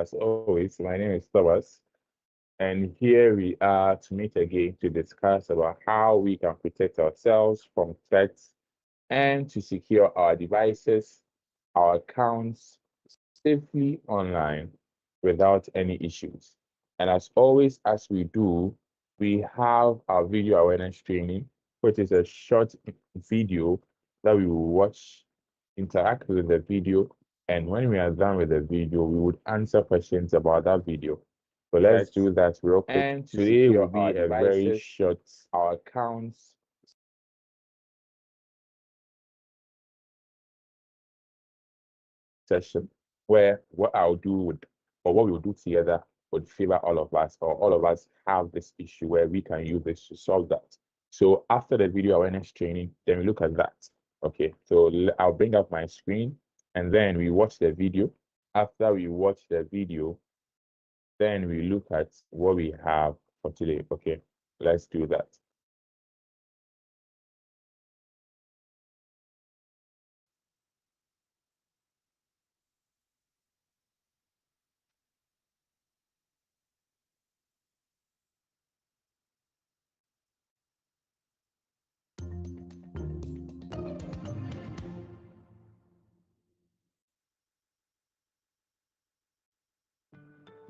as always, my name is Thomas, and here we are to meet again to discuss about how we can protect ourselves from threats and to secure our devices, our accounts safely online without any issues. And as always, as we do, we have our video awareness training, which is a short video that we will watch, interact with the video, and when we are done with the video, we would answer questions about that video. So let's do that real quick. And to Today will secure be our a very devices, short our accounts. session where what I'll do would, or what we will do together would favor all of us, or all of us have this issue where we can use this to solve that. So after the video awareness training, then we look at that. Okay, so I'll bring up my screen and then we watch the video. After we watch the video, then we look at what we have for today. Okay, let's do that.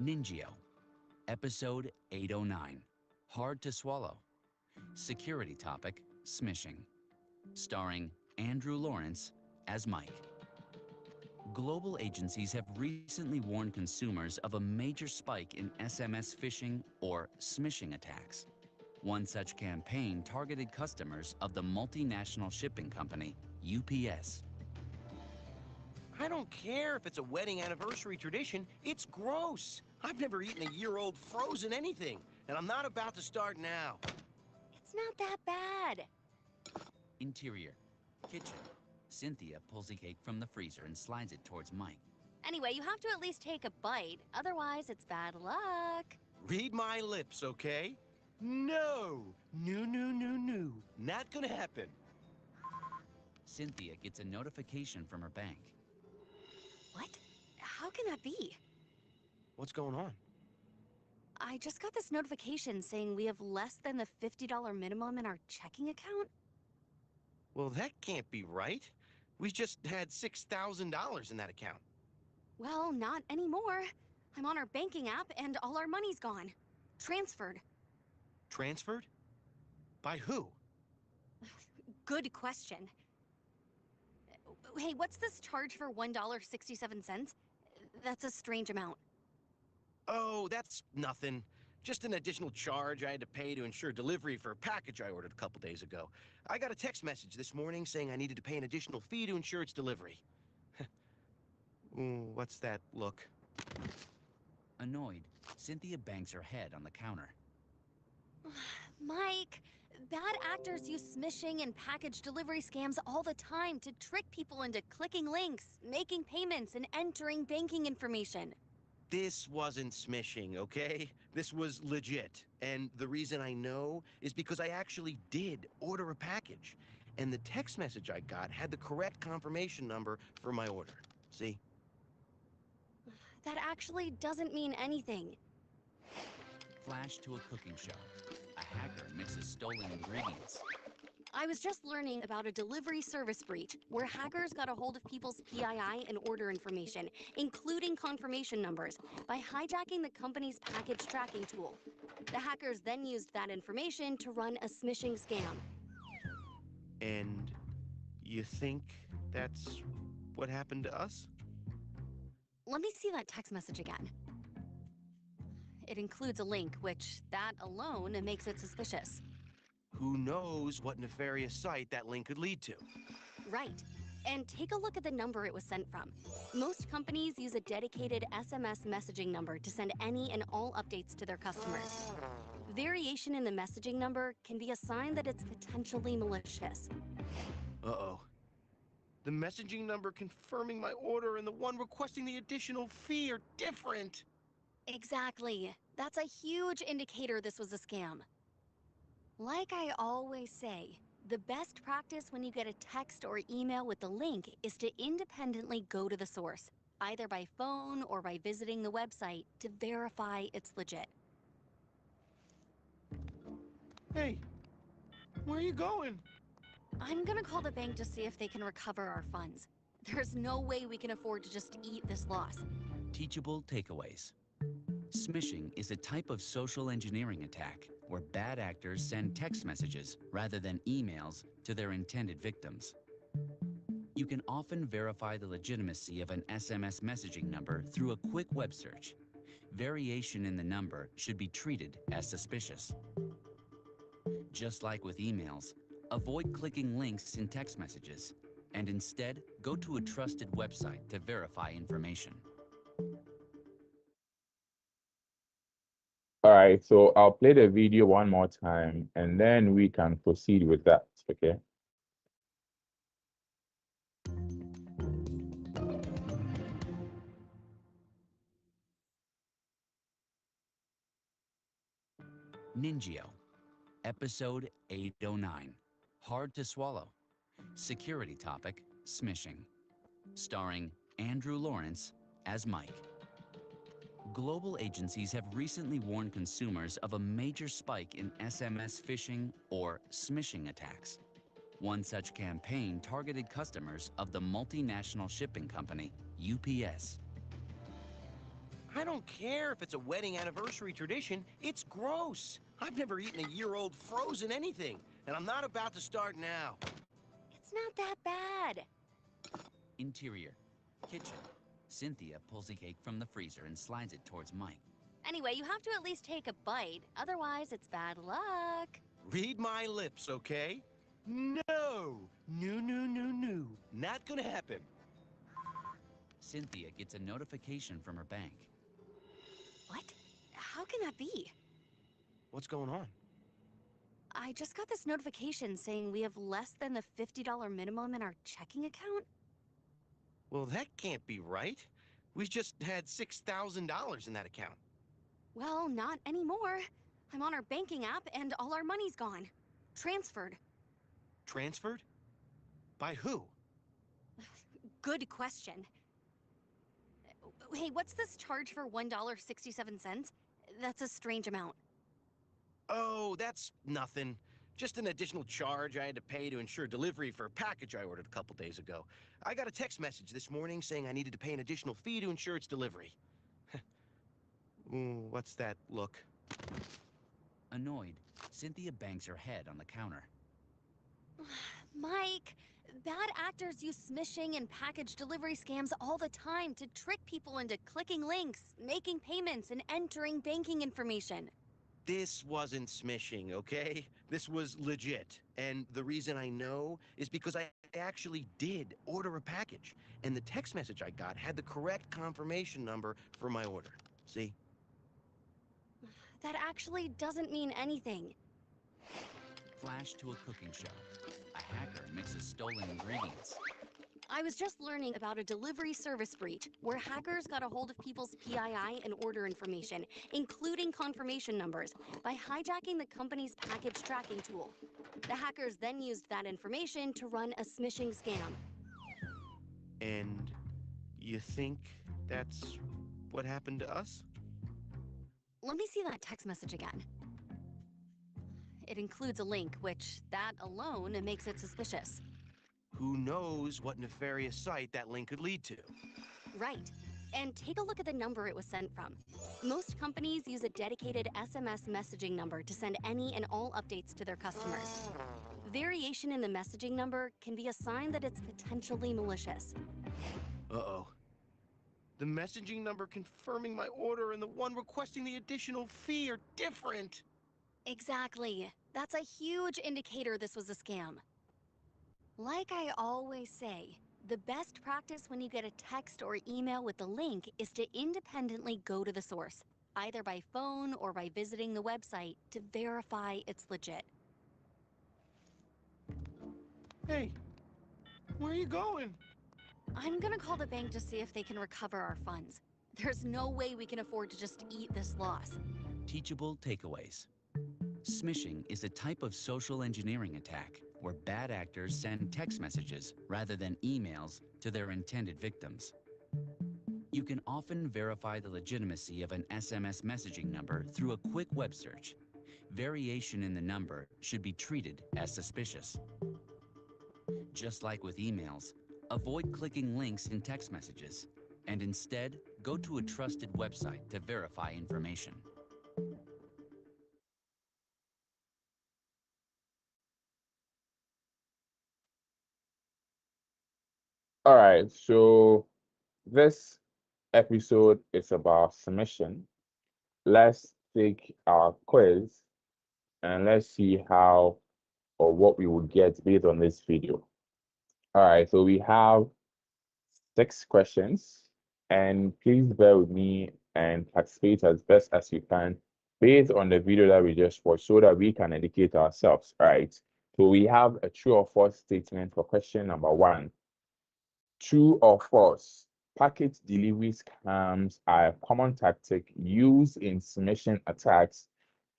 Ningio, Episode 809, Hard to Swallow. Security topic, smishing. Starring Andrew Lawrence as Mike. Global agencies have recently warned consumers of a major spike in SMS phishing or smishing attacks. One such campaign targeted customers of the multinational shipping company UPS. I don't care if it's a wedding anniversary tradition. It's gross. I've never eaten a year-old frozen anything, and I'm not about to start now. It's not that bad. Interior, kitchen. Cynthia pulls a cake from the freezer and slides it towards Mike. Anyway, you have to at least take a bite. Otherwise, it's bad luck. Read my lips, okay? No. No, no, no, no. Not gonna happen. Cynthia gets a notification from her bank. What? How can that be? What's going on? I just got this notification saying we have less than the $50 minimum in our checking account. Well, that can't be right. We just had $6,000 in that account. Well, not anymore. I'm on our banking app and all our money's gone. Transferred. Transferred? By who? Good question. Hey, what's this charge for $1.67? That's a strange amount. Oh, that's nothing. Just an additional charge I had to pay to ensure delivery for a package I ordered a couple days ago. I got a text message this morning saying I needed to pay an additional fee to ensure its delivery. Ooh, what's that look? Annoyed, Cynthia bangs her head on the counter. Mike, bad actors use smishing and package delivery scams all the time to trick people into clicking links, making payments, and entering banking information. This wasn't smishing, okay? This was legit. And the reason I know is because I actually did order a package. And the text message I got had the correct confirmation number for my order. See? That actually doesn't mean anything. Flash to a cooking show. A hacker mixes stolen ingredients. I was just learning about a delivery service breach where hackers got a hold of people's PII and order information, including confirmation numbers, by hijacking the company's package tracking tool. The hackers then used that information to run a smishing scam. And you think that's what happened to us? Let me see that text message again. It includes a link, which that alone makes it suspicious. Who knows what nefarious site that link could lead to? Right. And take a look at the number it was sent from. Most companies use a dedicated SMS messaging number to send any and all updates to their customers. Variation in the messaging number can be a sign that it's potentially malicious. Uh-oh. The messaging number confirming my order and the one requesting the additional fee are different. Exactly. That's a huge indicator this was a scam. Like I always say, the best practice when you get a text or email with the link is to independently go to the source. either by phone or by visiting the website to verify it's legit. Hey, where are you going? I'm gonna call the bank to see if they can recover our funds. There's no way we can afford to just eat this loss. Teachable takeaways. Smishing is a type of social engineering attack where bad actors send text messages rather than emails to their intended victims. You can often verify the legitimacy of an SMS messaging number through a quick web search. Variation in the number should be treated as suspicious. Just like with emails, avoid clicking links in text messages and instead go to a trusted website to verify information. All right, so I'll play the video one more time and then we can proceed with that, okay? Ningyo, episode 809, Hard to Swallow. Security topic, smishing. Starring Andrew Lawrence as Mike. Global agencies have recently warned consumers of a major spike in SMS phishing or smishing attacks. One such campaign targeted customers of the multinational shipping company, UPS. I don't care if it's a wedding anniversary tradition. It's gross. I've never eaten a year-old frozen anything, and I'm not about to start now. It's not that bad. Interior, kitchen. Cynthia pulls a cake from the freezer and slides it towards Mike. Anyway, you have to at least take a bite, otherwise it's bad luck. Read my lips, okay? No. No. Not gonna happen. Cynthia gets a notification from her bank. What? How can that be? What's going on? I just got this notification saying we have less than the $50 minimum in our checking account. Well, that can't be right. We just had $6,000 in that account. Well, not anymore. I'm on our banking app and all our money's gone. Transferred. Transferred? By who? Good question. Hey, what's this charge for $1.67? That's a strange amount. Oh, that's nothing. Just an additional charge I had to pay to ensure delivery for a package I ordered a couple days ago. I got a text message this morning saying I needed to pay an additional fee to ensure its delivery. Ooh, what's that look? Annoyed, Cynthia bangs her head on the counter. Mike, bad actors use smishing and package delivery scams all the time to trick people into clicking links, making payments, and entering banking information. This wasn't smishing, okay? This was legit. And the reason I know is because I actually did order a package. And the text message I got had the correct confirmation number for my order. See? That actually doesn't mean anything. Flash to a cooking show. A hacker mixes stolen ingredients. I was just learning about a delivery service breach where hackers got a hold of people's PII and order information, including confirmation numbers, by hijacking the company's package tracking tool. The hackers then used that information to run a smishing scam. And you think that's what happened to us? Let me see that text message again. It includes a link, which that alone makes it suspicious. Who knows what nefarious site that link could lead to? Right. And take a look at the number it was sent from. Most companies use a dedicated SMS messaging number to send any and all updates to their customers. Variation in the messaging number can be a sign that it's potentially malicious. Uh-oh. The messaging number confirming my order and the one requesting the additional fee are different. Exactly. That's a huge indicator this was a scam. Like I always say, the best practice when you get a text or email with the link is to independently go to the source, either by phone or by visiting the website to verify it's legit. Hey, where are you going? I'm gonna call the bank to see if they can recover our funds. There's no way we can afford to just eat this loss. Teachable takeaways. Smishing is a type of social engineering attack where bad actors send text messages rather than emails to their intended victims. You can often verify the legitimacy of an SMS messaging number through a quick web search. Variation in the number should be treated as suspicious. Just like with emails, avoid clicking links in text messages and instead go to a trusted website to verify information. All right, so this episode is about submission. Let's take our quiz and let's see how or what we will get based on this video. All right, so we have 6 questions, and please bear with me and participate as best as you can based on the video that we just watched so that we can educate ourselves. All right, so we have a true or false statement for question number 1. True or false? Package delivery scams are a common tactic used in submission attacks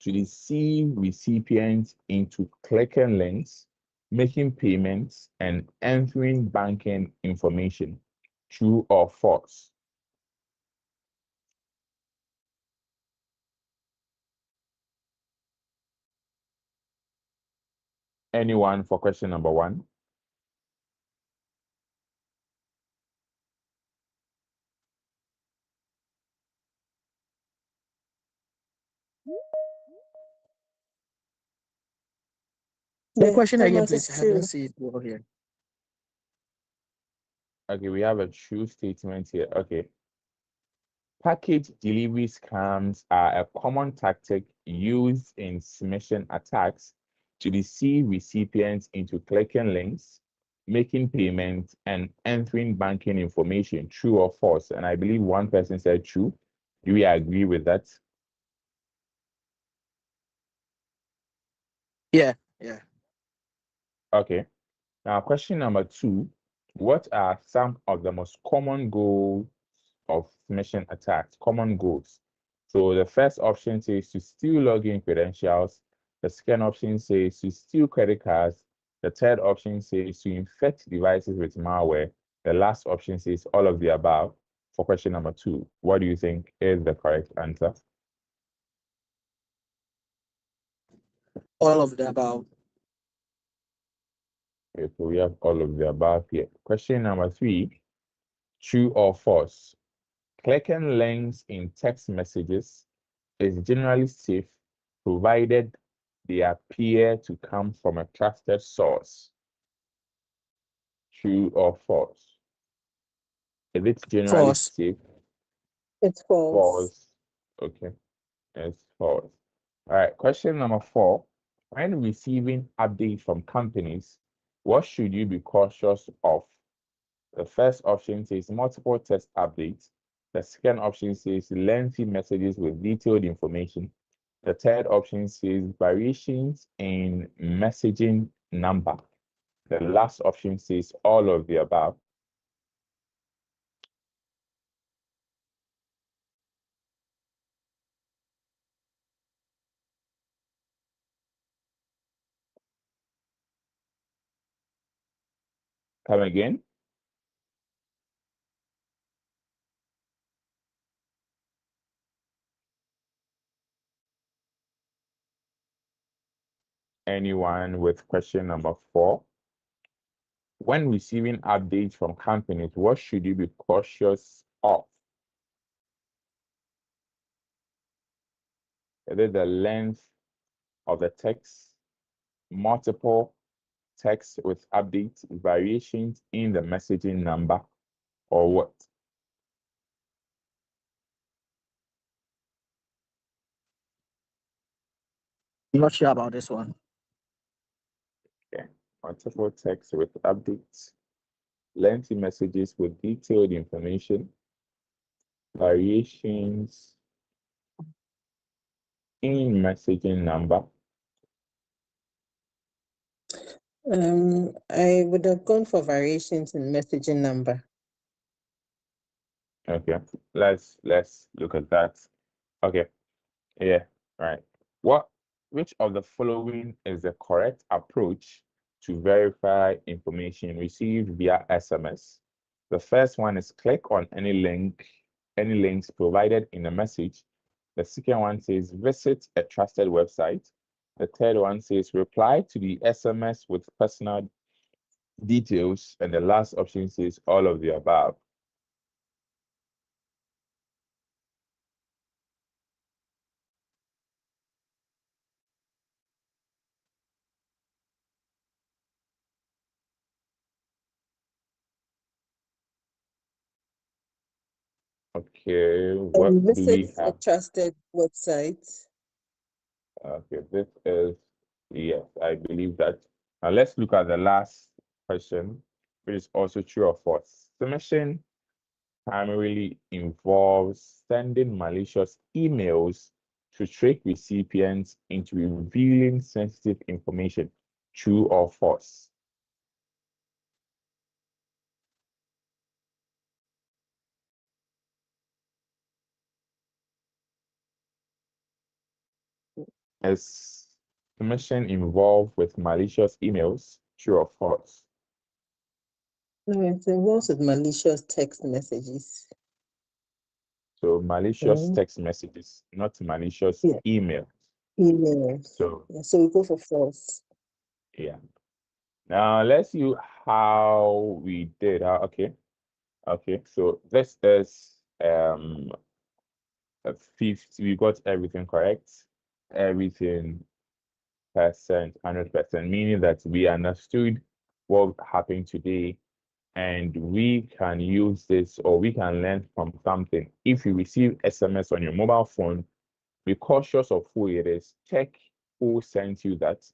to deceive recipients into clicking links, making payments, and entering banking information. True or false? Anyone for question number 1? The question again, Thomas please. is I haven't true. seen it well here. Okay, we have a true statement here. Okay. Package delivery scams are a common tactic used in submission attacks to deceive recipients into clicking links, making payments, and entering banking information. True or false? And I believe one person said true. Do we agree with that? Yeah. Okay. Now, question number 2. What are some of the most common goals of submission attacks? Common goals. So the first option says to steal login credentials. The second option says to steal credit cards. The third option says to infect devices with malware. The last option says all of the above. For question number 2, what do you think is the correct answer? All of the above. Okay, so we have all of the above here. Question number 3, true or false? Clicking links in text messages is generally safe, provided they appear to come from a trusted source. True or false? Is it generally False. safe? It's false. False. Okay, it's false. All right, question number 4. When receiving updates from companies, what should you be cautious of? The first option says multiple text updates. The second option says lengthy messages with detailed information. The third option says variations in messaging number. The last option says all of the above. Come again. Anyone with question number 4? When receiving updates from companies, what should you be cautious of? Is it the length of the text, multiple text with updates, variations in the messaging number, or what? I'm not sure about this one. Okay. Multiple text with updates, lengthy messages with detailed information, variations in messaging number. I would have gone for variations in messaging number. Okay, let's look at that. Okay, yeah, right. Which of the following is the correct approach to verify information received via SMS? The first one is click on any link any links provided in the message. The second one says visit a trusted website. The third one says reply to the SMS with personal details. And the last option says all of the above. Okay, what do we Visit a have? trusted website. Okay, this is, yes, I believe that. Now let's look at the last question, which is also true or false. Smishing primarily involves sending malicious emails to trick recipients into revealing sensitive information. True or false? Is smishing involved with malicious emails? True or false? No, it involves with malicious text messages. So malicious Mm. text messages, not malicious Yeah. emails. Emails. So Yeah, so we go for false. yeah. Now let's see how we did. Okay. Okay. So this is a 50. We got everything correct. Everything percent, 100%, meaning that we understood what happened today, and we can use this, or we can learn from something. If you receive SMS on your mobile phone, be cautious of who it is. Check who sent you that.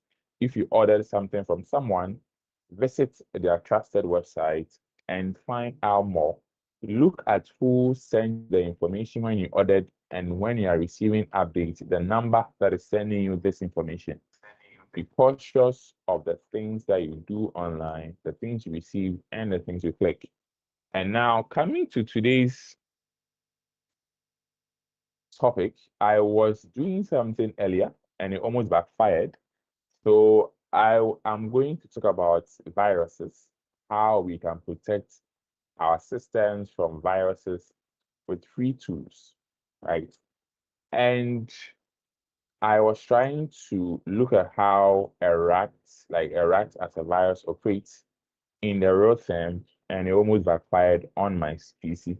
If you ordered something from someone, visit their trusted website and find out more. Look at who sent the information when you ordered, and when you are receiving updates, the number that is sending you this information. Be cautious of the things that you do online, the things you receive, and the things you click. And now, coming to today's topic, I was doing something earlier and it almost backfired. So I'm going to talk about viruses, how we can protect our systems from viruses with free tools, right? And I was trying to look at how a rat as a virus operates in the real term, and it almost backfired on my PC.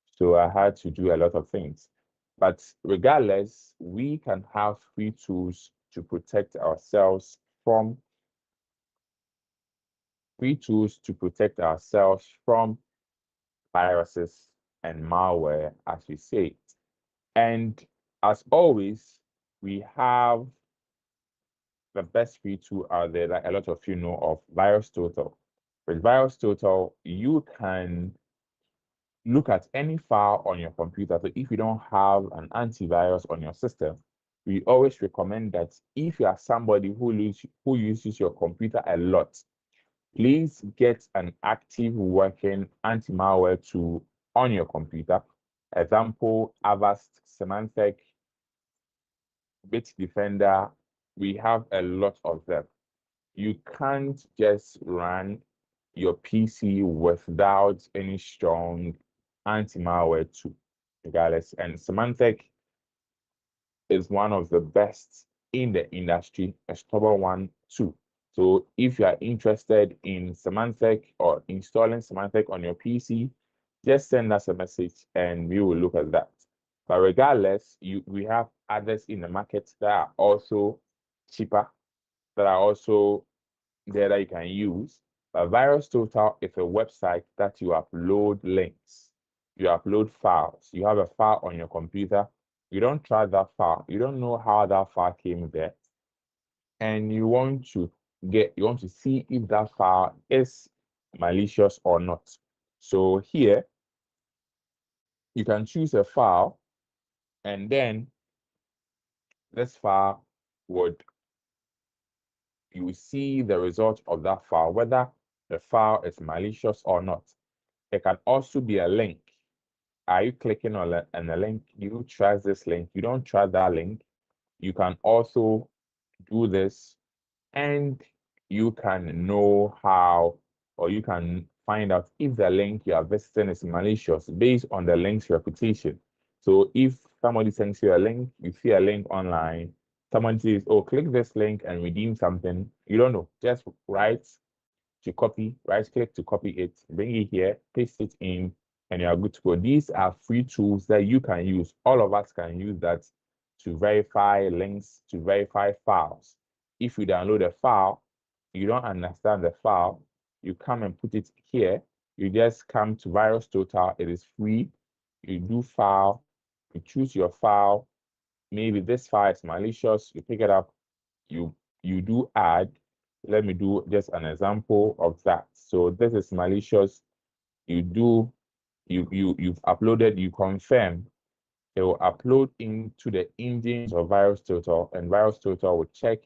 So I had to do a lot of things. But regardless, we can have free tools to protect ourselves from viruses and malware, as we say. And as always, we have the best free tool out there that a lot of you know of, VirusTotal. With VirusTotal, you can look at any file on your computer. So if you don't have an antivirus on your system, we always recommend that if you are somebody who uses your computer a lot, please get an active working anti-malware tool on your computer. Example, Avast, Symantec, Bitdefender. We have a lot of them. You can't just run your PC without any strong anti-malware tool, regardless. And Symantec is one of the best in the industry, a stubborn one too. So if you are interested in Symantec or installing Symantec on your PC, just send us a message and we will look at that. But regardless, we have others in the market that are also cheaper, that are also there that you can use. But VirusTotal is a website that you upload links, you upload files. You have a file on your computer, you don't trust that file, you don't know how that file came there, and you want to see if that file is malicious or not. So here, you can choose a file, and then this file you will see the result of that file, whether the file is malicious or not. It can also be a link. Are you clicking on a link? You trust this link? You don't trust that link? You can also do this, and you can know how, or you can find out if the link you are visiting is malicious based on the link's reputation. So if somebody sends you a link, you see a link online, someone says, oh, click this link and redeem something, you don't know, just right click to copy it, bring it here, paste it in, and you are good to go. These are free tools that you can use. All of us can use that to verify links, to verify files. If you download a file, you don't understand the file, you come and put it here. You just come to VirusTotal. It is free. You do file, you choose your file. Maybe this file is malicious. You pick it up. You do add. Let me do just an example of that. So this is malicious. You've uploaded. You confirm. It will upload into the engines of VirusTotal, and VirusTotal will check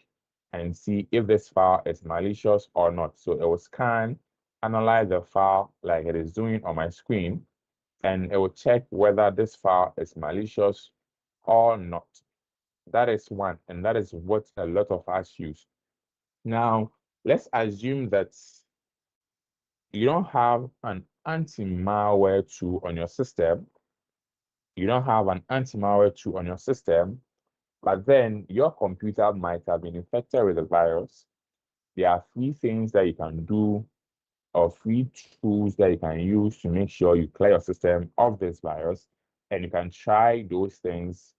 and see if this file is malicious or not. So it will scan, analyze the file like it is doing on my screen, and it will check whether this file is malicious or not. That is one, and that is what a lot of us use. Now, let's assume that you don't have an anti-malware tool on your system. You don't have an anti-malware tool on your system, but then your computer might have been infected with a virus. There are 3 things that you can do, or 3 tools that you can use to make sure you clear your system of this virus, and you can try those things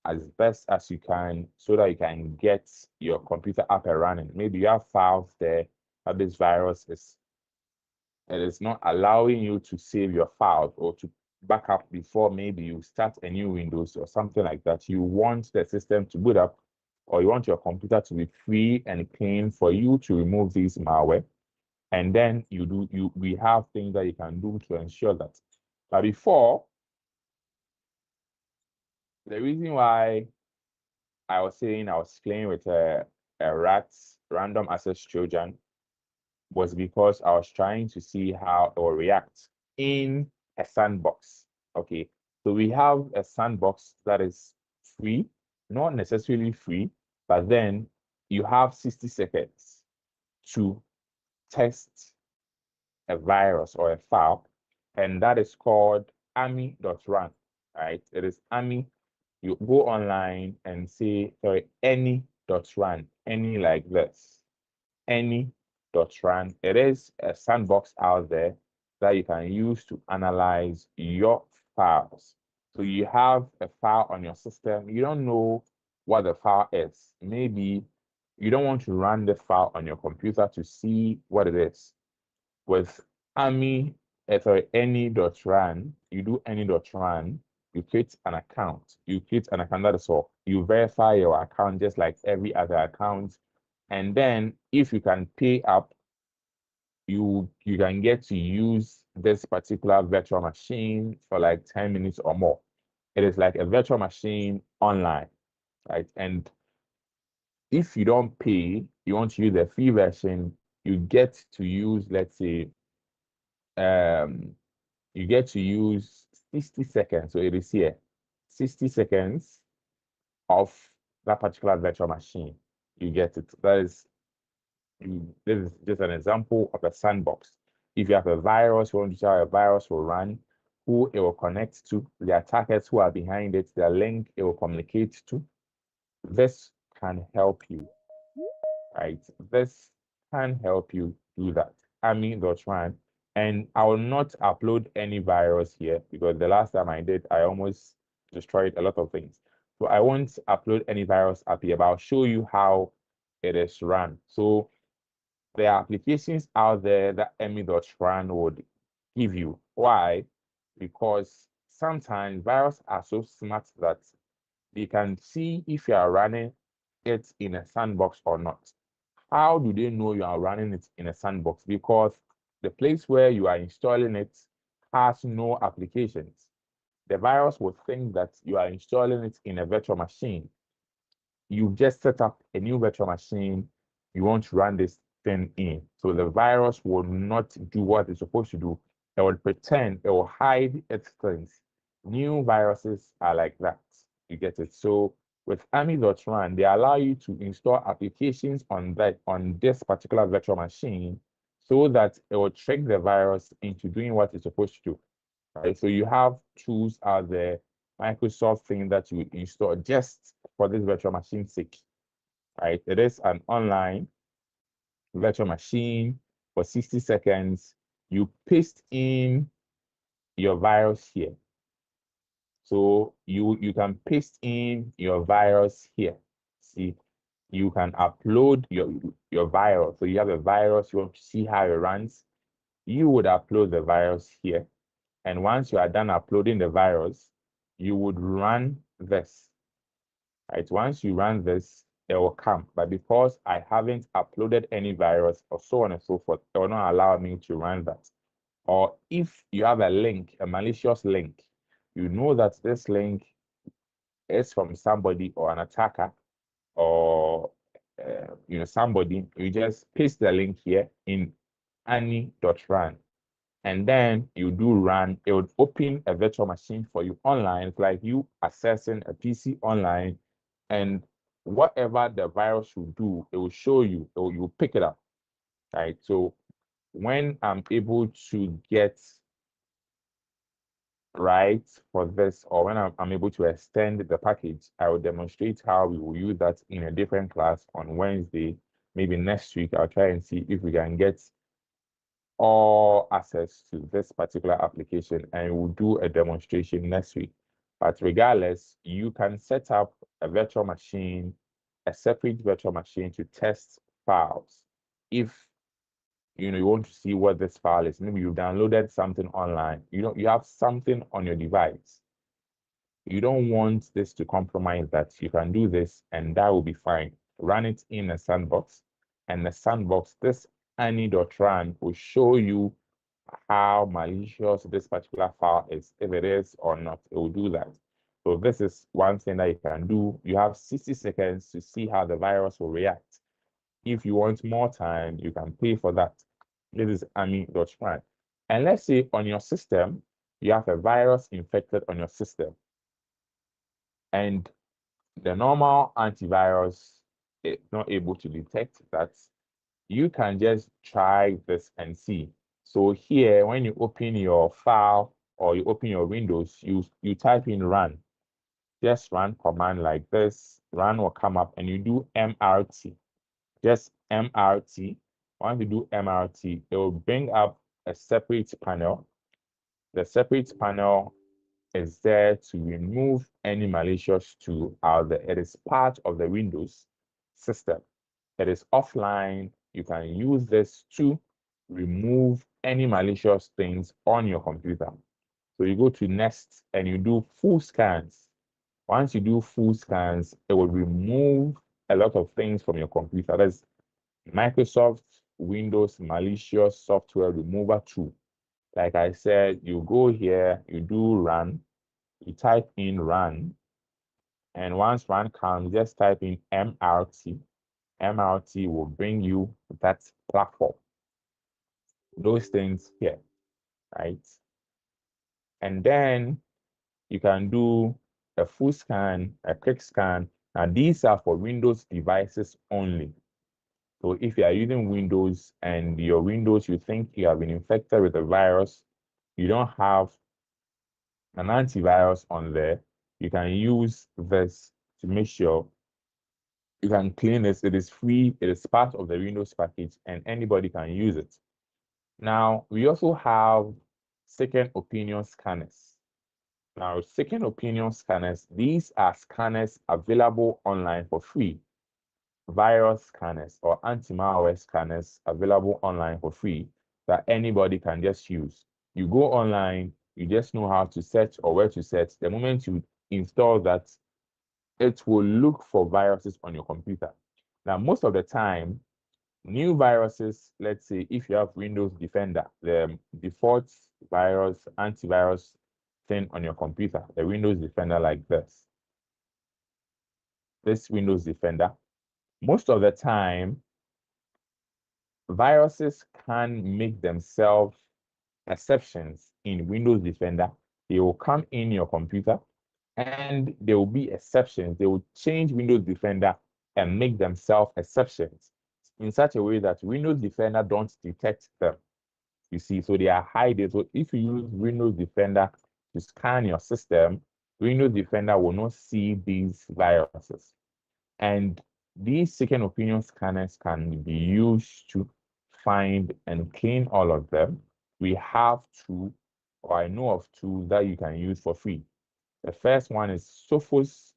as best as you can so that you can get your computer up and running. Maybe you have files there that this virus is not allowing you to save your files or to back up before maybe you start a new Windows or something like that. You want the system to boot up, or you want your computer to be free and clean for you to remove this malware. And then we have things that you can do to ensure that. But before, the reason why I was saying I was playing with a random access Trojan was because I was trying to see how it will react in a sandbox. Okay, so we have a sandbox that is free, not necessarily free, but then you have 60 seconds to test a virus or a file, and that is called ami.run, right? It is ami. You go online and say, sorry, any.run, any like this, any.run. It is a sandbox out there that you can use to analyze your files. So you have a file on your system, you don't know what the file is. Maybe you don't want to run the file on your computer to see what it is. With any.run, you do any.run, you create an account. That is all. You verify your account just like every other account. And then if you can pay up, you can get to use this particular virtual machine for like 10 minutes or more. It is like a virtual machine online, right? And if you don't pay, you want to use the free version, you get to use, let's say, you get to use 60 seconds. So it is here, 60 seconds of that particular virtual machine. You get it. This is just an example of a sandbox. If you have a virus, you want to see how a virus will run, who it will connect to, the attackers who are behind it, the link it will communicate to. This can help you, right? This can help you do that. Ami.run. And I will not upload any virus here because the last time I did, I almost destroyed a lot of things. So I won't upload any virus up here, but I'll show you how it is run. So there are applications out there that ami.run would give you. Why? Because sometimes viruses are so smart that they can see if you are running it in a sandbox or not. How do they know you are running it in a sandbox? Because the place where you are installing it has no applications. The virus will think that you are installing it in a virtual machine. You've just set up a new virtual machine. You want to run this thing in. So the virus will not do what it's supposed to do. It will pretend, it will hide its things. New viruses are like that. You get it? So with ami.run, they allow you to install applications on this particular virtual machine so that it will trick the virus into doing what it's supposed to do. Right? So you have tools out there, Microsoft thing that you install just for this virtual machine sake. Right? It is an online virtual machine for 60 seconds. You paste in your virus here. So you can paste in your virus here. See, you can upload your virus. So you have a virus, you want to see how it runs. You would upload the virus here. And once you are done uploading the virus, you would run this. Right? Once you run this, it will come. But because I haven't uploaded any virus or so on and so forth, it will not allow me to run that. Or if you have a link, a malicious link, you know that this link is from somebody or an attacker or somebody, you just paste the link here in ani.run. And then you do run, it would open a virtual machine for you online. It's like you accessing a PC online, and whatever the virus will do, it will show you, or you will pick it up. Right. So when I'm able to get right for this, or when I'm able to extend the package, I will demonstrate how we will use that in a different class on Wednesday. Maybe next week, I'll try and see if we can get all access to this particular application, and we'll do a demonstration next week. But regardless, you can set up a virtual machine, a separate virtual machine to test files. If you want to see what this file is, maybe you downloaded something online, you have something on your device. You don't want this to compromise that. You can do this, and that will be fine. Run it in a sandbox, and the sandbox, this ani.run will show you how malicious this particular file is, if it is or not. It will do that. So this is one thing that you can do. You have 60 seconds to see how the virus will react. If you want more time, you can pay for that. This is ani.run. And let's say on your system, you have a virus infected on your system, and the normal antivirus is not able to detect that. You can just try this and see. So here, when you open your file or you open your Windows, you type in run. Just run command like this. Run will come up, and you do MRT. Just MRT. Once you do MRT, it will bring up a separate panel. The separate panel is there to remove any malicious tool out there. It is part of the Windows system. It is offline. You can use this to remove any malicious things on your computer. So you go to next and you do full scans. Once you do full scans, it will remove a lot of things from your computer. That's Microsoft Windows malicious software remover tool. Like I said, you go here, you do run, you type in run, and once run comes, just type in MRT. MRT will bring you that platform. Those things here, right? And then you can do a full scan, a quick scan. Now these are for Windows devices only. So if you are using Windows and your Windows, you think you have been infected with a virus, you don't have an antivirus on there, you can use this to make sure you can clean this. It is free, it is part of the Windows package, and anybody can use it. Now, we also have second opinion scanners. Now, second opinion scanners, these are scanners available online for free. Virus scanners or anti-malware scanners available online for free that anybody can just use. You go online, you just know how to search or where to search. The moment you install that, it will look for viruses on your computer. Now, most of the time, new viruses, let's say if you have Windows Defender, the default virus, antivirus thing on your computer, the Windows Defender like this Windows Defender, most of the time, viruses can make themselves exceptions in Windows Defender. They will come in your computer and there will be exceptions. They will change Windows Defender and make themselves exceptions. in such a way that Windows Defender don't detect them. You see, so they are hidden. So if you use Windows Defender to scan your system, Windows Defender will not see these viruses. And these second opinion scanners can be used to find and clean all of them. We have two, or I know of two that you can use for free. The first one is Sophos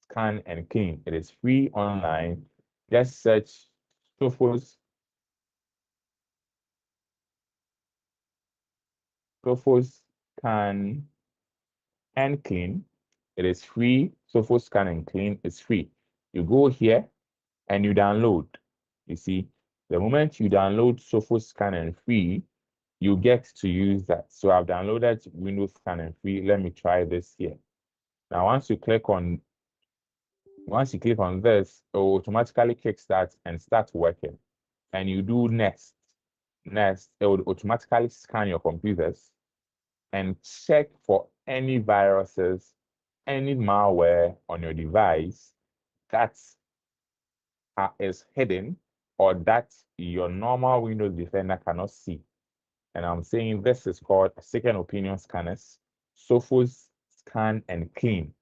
Scan and Clean. It is free online. Just search Sophos Scan and Clean. It is free. Sophos Scan and Clean is free. You go here and you download. You see, the moment you download Sophos Scan and Free, you get to use that. So I've downloaded Windows Scan and Free. Let me try this here. Now, once you click on this, it will automatically kickstart and start working. And you do next, it will automatically scan your computers and check for any viruses, any malware on your device that is hidden or that your normal Windows Defender cannot see. And I'm saying this is called second opinion scanners, Sophos Scan and Clean.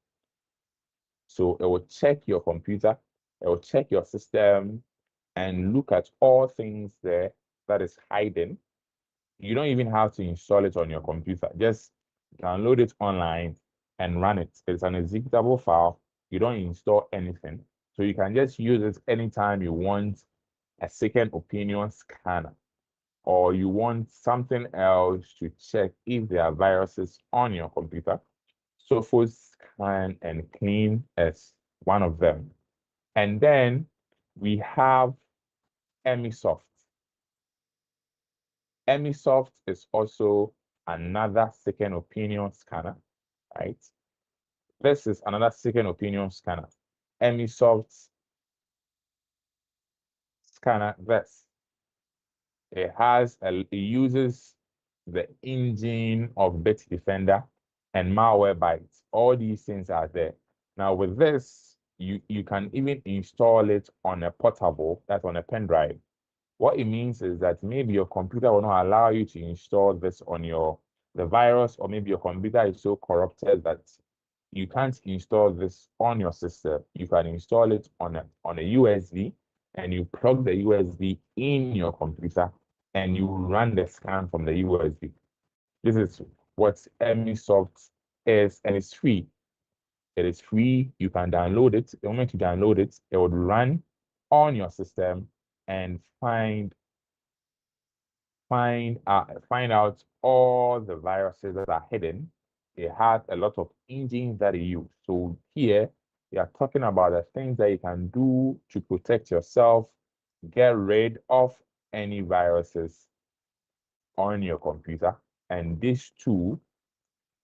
So it will check your computer, it will check your system and look at all things there that is hidden. You don't even have to install it on your computer. Just download it online and run it. It's an executable file. You don't install anything. So you can just use it anytime you want a second opinion scanner or you want something else to check if there are viruses on your computer. Sophos Scan and Clean is one of them. And then we have Emisoft. Emisoft is also another second opinion scanner, right? This is another second opinion scanner. Emisoft scanner, this. It uses the engine of Bitdefender and Malwarebytes. All these things are there. Now with this, you can even install it on a portable, that's on a pen drive. What it means is that maybe your computer will not allow you to install this on the virus, or maybe your computer is so corrupted that you can't install this on your system. You can install it on a USB, and you plug the USB in your computer and you run the scan from the USB. This is what Emisoft is, and it's free. It is free. You can download it. The moment you download it, it would run on your system and find out all the viruses that are hidden. It has a lot of engines that you use. So here we are talking about the things that you can do to protect yourself, get rid of any viruses on your computer. And these two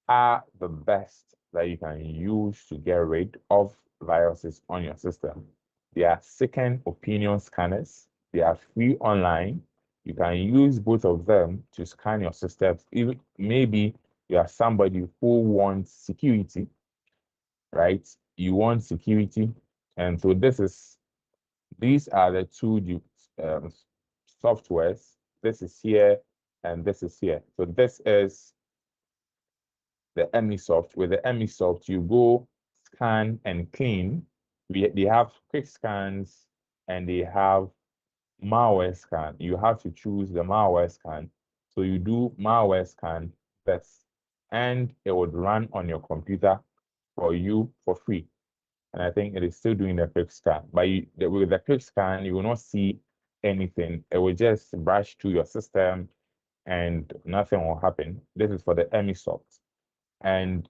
are the best that you can use to get rid of viruses on your system. They are second opinion scanners. They are free online. You can use both of them to scan your systems. Even maybe you are somebody who wants security, right? You want security. And so these are the two softwares. This is here and this is here. So this is the Emisoft. With the Emisoft, you go scan and clean. They have quick scans and they have malware scan. You have to choose the malware scan. So you do malware scan first, and it would run on your computer for you for free. And I think it is still doing the quick scan. But with the quick scan, you will not see anything. It will just brush through your system and nothing will happen. This is for the Emisoft. And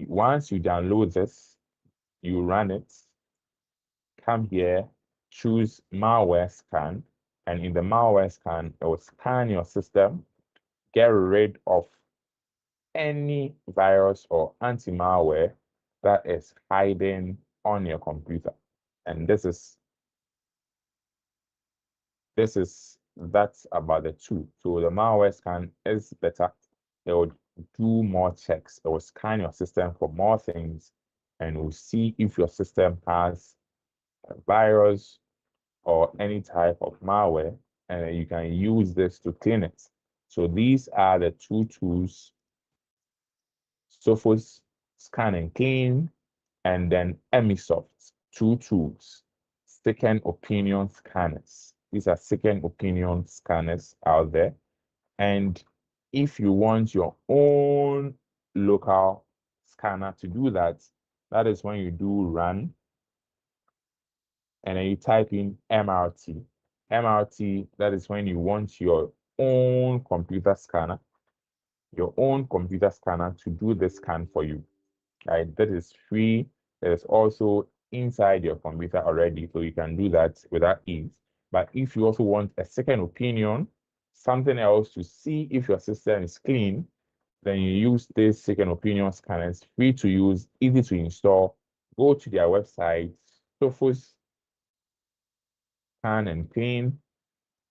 once you download this, you run it, come here, choose malware scan, and in the malware scan, it will scan your system, get rid of any virus or anti-malware that is hiding on your computer. And that's about the two. So the malware scan is better. It will do more checks. It will scan your system for more things and will see if your system has a virus or any type of malware, and then you can use this to clean it. So these are the two tools: Sophos Scan and Clean, and then Emisoft, two tools, second opinion scanners. These are second opinion scanners out there. And if you want your own local scanner to do that, that is when you do run and then you type in MRT. MRT, that is when you want your own computer scanner, to do the scan for you. Right? That is free. That is also inside your computer already, so you can do that without ease. But if you also want a second opinion, something else to see if your system is clean, then you use this second opinion scanner. It's free to use, easy to install. Go to their website, Sophos Scan and Clean,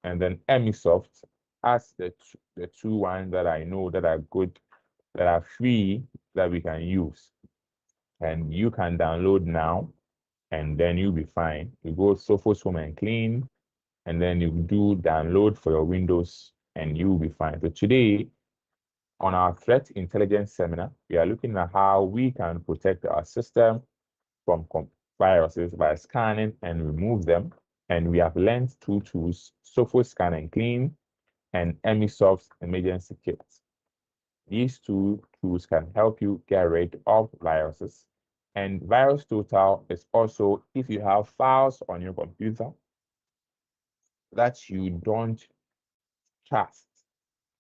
and then Emisoft as the two ones that I know that are good, that are free, that we can use. And you can download now, and then you'll be fine. You go Sophos Home and Clean, and then you do download for your Windows, and you'll be fine. So today, on our threat intelligence seminar, we are looking at how we can protect our system from viruses by scanning and remove them. And we have learned two tools: Sophos Scan and Clean and Emisoft Emergency Kit. These two tools can help you get rid of viruses. And VirusTotal is also if you have files on your computer that you don't trust,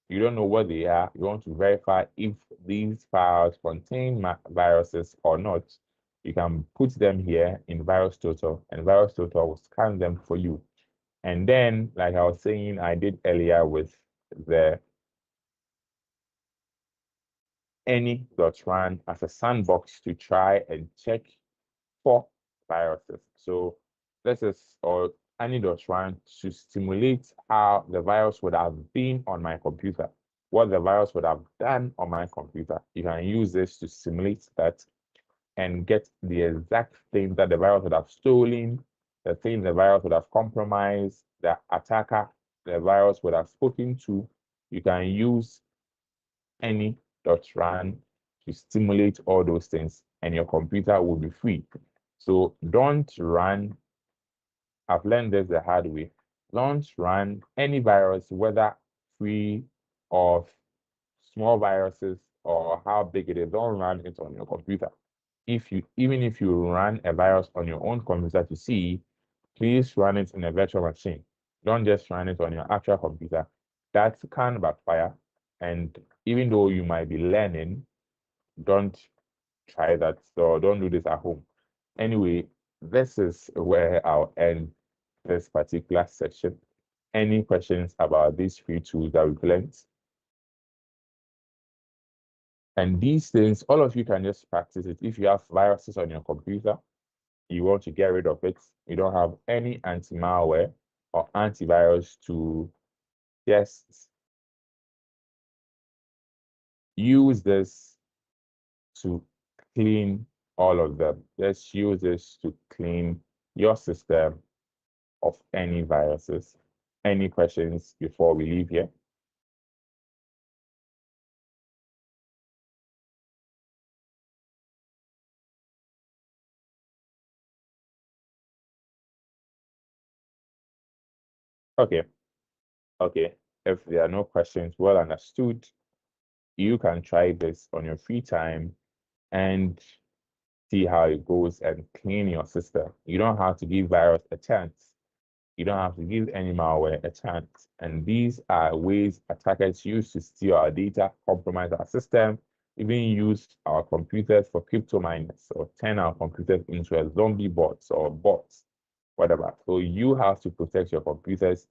you don't know what they are, you want to verify if these files contain viruses or not, you can put them here in VirusTotal, and VirusTotal will scan them for you. And then, like I was saying, I did earlier with the any.run as a sandbox to try and check for viruses. So this is or any.run to simulate how the virus would have been on my computer, what the virus would have done on my computer. You can use this to simulate that and get the exact thing that the virus would have stolen, the thing the virus would have compromised, the attacker the virus would have spoken to. You can use any.run to stimulate all those things, and your computer will be free. So don't run, I've learned this the hard way, don't run any virus, whether free or small viruses or how big it is, don't run it on your computer. Even if you run a virus on your own computer to see, please run it in a virtual machine. Don't just run it on your actual computer. That can backfire. And even though you might be learning, don't try that. So don't do this at home. Anyway, this is where I'll end this particular section. Any questions about these free tools that we've learned? And these things, all of you can just practice it. If you have viruses on your computer, you want to get rid of it, you don't have any anti-malware or antivirus to just use this to clean all of them. Just use this to clean your system of any viruses. Any questions before we leave here? Okay. If there are no questions, well understood. You can try this on your free time and see how it goes and clean your system. You don't have to give virus a chance. You don't have to give any malware a chance. And these are ways attackers use to steal our data, compromise our system, even use our computers for crypto miners, or turn our computers into a zombie bots or bots, whatever. So you have to protect your computers.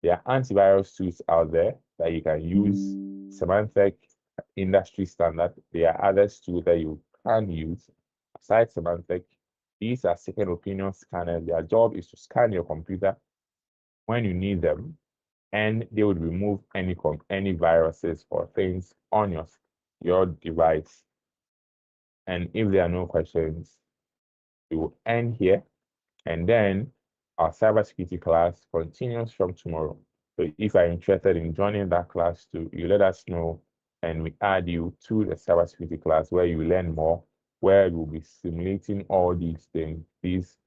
There are antivirus tools out there that you can use. Symantec, industry standard. There are others too that you can use aside Symantec. These are second opinion scanners. Their job is to scan your computer when you need them, and they would remove any viruses or things on your device. And if there are no questions, we will end here. And then our cybersecurity class continues from tomorrow. So if you're interested in joining that class too, you let us know and we add you to the cybersecurity class where you learn more, where we'll be simulating all these things, these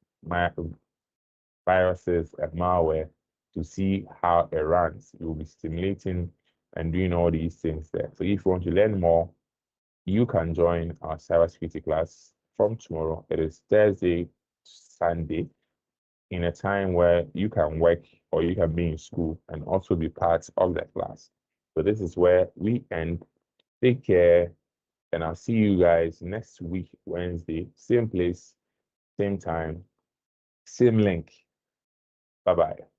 viruses and malware to see how it runs. You'll be simulating and doing all these things there. So if you want to learn more, you can join our cybersecurity class from tomorrow. It is Thursday, Sunday, in a time where you can work or you can be in school and also be part of the class. So this is where we end. Take care, and I'll see you guys next week, Wednesday, same place, same time, same link. Bye-bye.